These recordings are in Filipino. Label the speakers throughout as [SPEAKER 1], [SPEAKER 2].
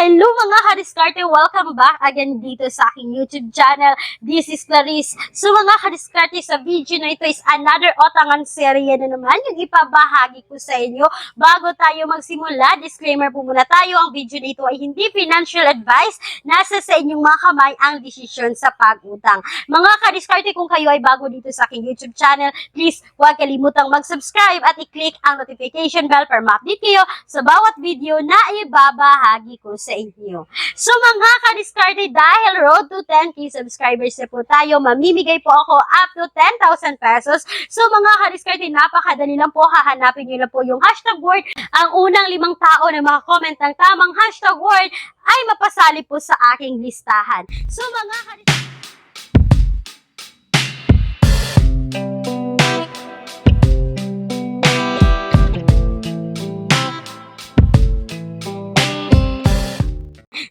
[SPEAKER 1] Hello mga kadiskarte! Welcome back again dito sa aking YouTube channel. This is Clarice. So mga kadiskarte, sa video na ito is another otangan serye na naman yung ipabahagi ko sa inyo. Bago tayo magsimula, disclaimer po muna tayo. Ang video na ito ay hindi financial advice. Nasa sa inyong mga kamay ang desisyon sa pag-utang. Mga kadiskarte, kung kayo ay bago dito sa aking YouTube channel, please huwag kalimutang mag-subscribe at i-click ang notification bell para ma-update kayo sa bawat video na ibabahagi ko sa inyo. So mga kadiskarte, dahil road to 10k subscribers na po tayo, mamimigay po ako up to 10,000 pesos. So mga kadiskarte, napakadali lang po, hahanapin nyo na po yung hashtag word. Ang unang 5 tao na makakomment ng tamang hashtag word ay mapasali po sa aking listahan. So mga kadiskarte,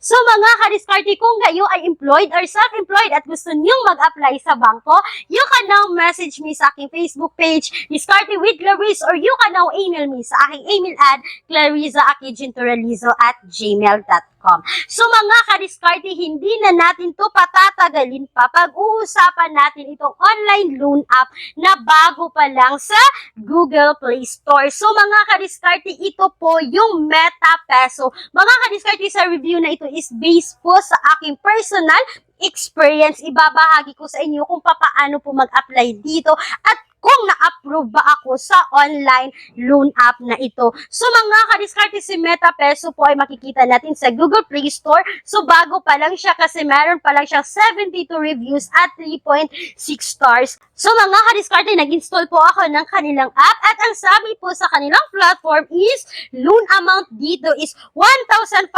[SPEAKER 1] so mga kadiskarte, kung kayo ay employed or self-employed at gusto niyong mag-apply sa bangko, you can now message me sa aking Facebook page, Diskarte with Clarice, or you can now email me sa aking email ad, clariza@gintoralizo@gmail.com. So mga kadiskarte, hindi na natin to patatagalin pa. Pag-uusapan natin itong online loan app na bago pa lang sa Google Play Store. So mga kadiskarte, ito po yung Meta Peso. Mga kadiskarte, sa review na ito is based po sa aking personal experience. Ibabahagi ko sa inyo kung paano po mag-apply dito at kung na-approve ba ako sa online loan app na ito. So mga kadiskarte, si Meta Peso po ay makikita natin sa Google Play Store. So bago pa lang siya kasi meron pa lang siyang 72 reviews at 3.6 stars. So mga kadiskarte, nag-install po ako ng kanilang app at ang sabi po sa kanilang platform is loan amount dito is 1,500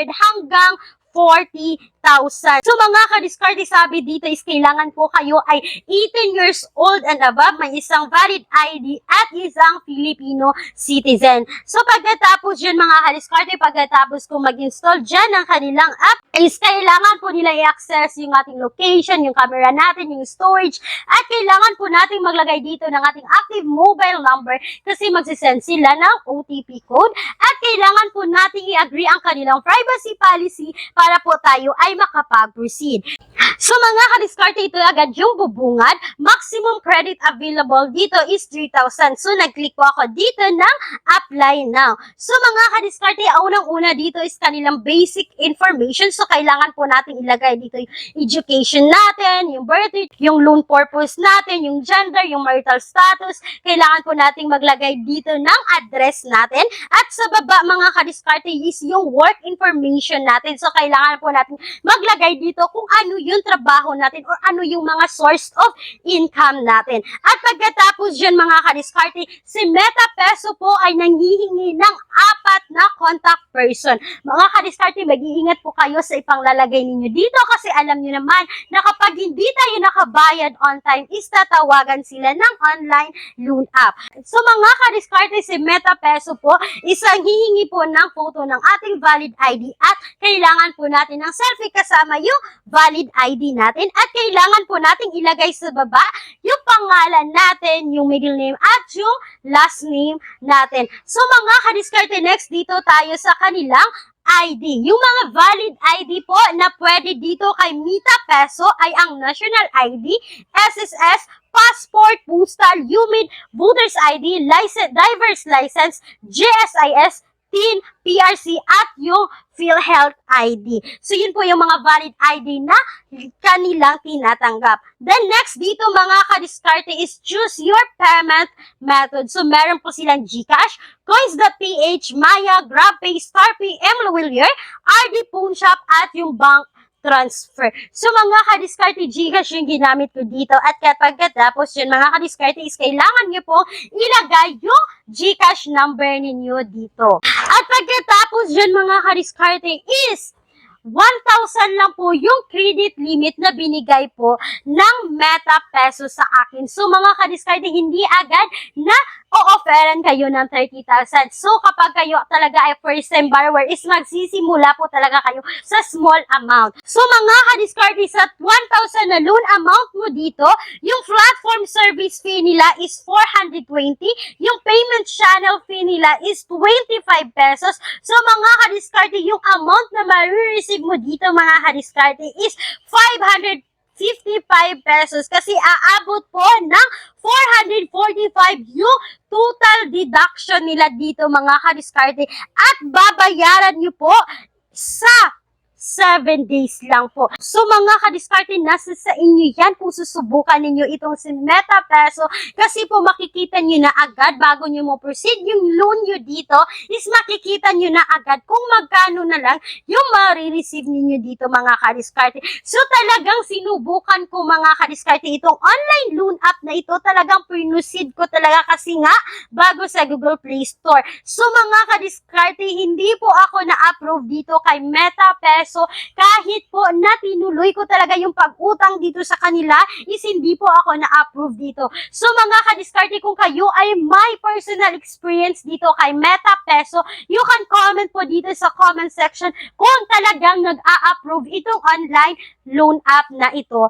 [SPEAKER 1] hanggang 40,000. So mga kadiskarte, sabi dito is kailangan po kayo ay 18 years old and above, may isang valid ID at isang Filipino citizen. So pagkatapos dyan mga kadiskarte, pagkatapos kung mag-install dyan ng kanilang app, is kailangan po nila i-access yung ating location, yung camera natin, yung storage, at kailangan po natin maglagay dito ng ating active mobile number kasi magsisend sila ng OTP code at kailangan po natin i-agree ang kanilang privacy policy para po tayo ay makapag-proceed. So mga kadiskarte, ito agad yung bubungad. Maximum credit available dito is 3,000. So nag-click po ako dito ng apply now. So mga kadiskarte, unang-una dito is kanilang basic information. So kailangan po natin ilagay dito yung education natin, yung birth rate, yung loan purpose natin, yung gender, yung marital status. Kailangan po natin maglagay dito ng address natin. At sa baba mga kadiskarte is yung work information natin. So kailangan po natin maglagay dito kung ano yung trabaho natin or ano yung mga source of income natin. At pagkatapos dyan mga kadiskarte, si Meta Peso po ay nanghihingi ng 4 na contact person. Mga kadiskarte, mag-iingat po kayo sa ipanglalagay ninyo dito kasi alam nyo naman na kapag hindi tayo nakabayad on time is tatawagan sila ng online loan app. So mga kadiskarte, si Meta Peso po isang hihingi po ng photo ng ating valid ID at kailangan po natin ng selfie kasama yung valid ID natin at kailangan po natin ilagay sa baba yung pangalan natin, yung middle name at yung last name natin. So mga kadiskarte, next dito tayo sa kanilang ID. Yung mga valid ID po na pwede dito kay Meta Peso ay ang National ID, SSS, Passport, Postal, UMID, Voters ID, Driver's License, GSIS, TIN, PRC, at yung PhilHealth ID. So, yun po yung mga valid ID na kanilang tinatanggap. Then, next dito mga kadiskarte is choose your payment method. So, meron po silang GCash, Coins.ph, Maya, GrabPay, StarPay, Emlawillier, RD Phone Shop, at yung bank transfer. So, mga kadiskarte, GCash yung ginamit ko dito. At pagkatapos yun, mga kadiskarte, is kailangan nyo po ilagay yung GCash number ninyo dito. At pagkatapos yun, mga kadiskarte, is 1,000 lang po yung credit limit na binigay po ng Meta Peso sa akin. So mga kadiskarte, hindi agad na o-offeran kayo ng 30,000. So kapag kayo talaga ay first time borrower is magsisimula po talaga kayo sa small amount. So mga kadiskarte, sa 1,000 na loan amount mo dito, yung platform service fee nila is 420, yung payment channel fee nila is 25 pesos. So mga kadiskarte, yung amount na ma-receive mo dito mga kadiskarte is 555 pesos kasi aabot po ng 445 yung total deduction nila dito mga kadiskarte at babayaran nyo po sa 7 days lang po. So mga kadiskarte, nasa sa inyo yan kung susubukan ninyo itong si Meta Peso kasi po makikita nyo na agad bago nyo mo proceed yung loan nyo dito is makikita nyo na agad kung magkano na lang yung ma-receive ninyo dito mga kadiskarte. So talagang sinubukan ko mga kadiskarte itong online loan app na ito, talagang pinusid ko talaga kasi nga bago sa Google Play Store. So mga kadiskarte, hindi po ako na-approve dito kay Meta Peso kahit po na tinuloy ko talaga yung pag-utang dito sa kanila is hindi po ako na-approve dito. So mga kadiskarte, kung kayo ay may personal experience dito kay Meta Peso, you can comment po dito sa comment section kung talagang nag-a-approve itong online loan app na ito.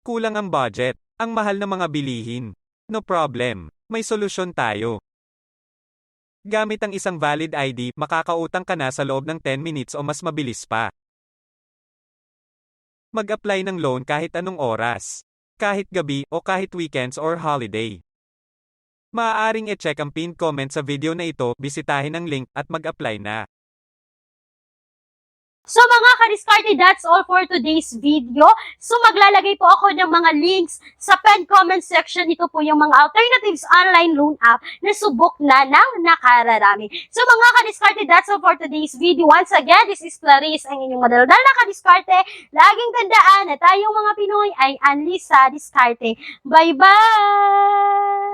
[SPEAKER 2] Kulang ang budget, ang mahal ng mga bilihin. No problem, may solusyon tayo. Gamit ang isang valid ID, makakautang ka na sa loob ng 10 minutes o mas mabilis pa. Mag-apply ng loan kahit anong oras, kahit gabi o kahit weekends or holiday. Maaaring e-check ang pinned comment sa video na ito, bisitahin ang link at mag-apply na.
[SPEAKER 1] So mga kadiskarte, that's all for today's video. So maglalagay po ako ng mga links sa pinned comment section. Ito po yung mga alternatives online loan app na subok na ng nakararami. So mga kadiskarte, that's all for today's video. Once again, this is Clarice, ang inyong madaldal na kadiskarte. Laging tandaan na tayong mga Pinoy ay unli sa diskarte. Bye-bye!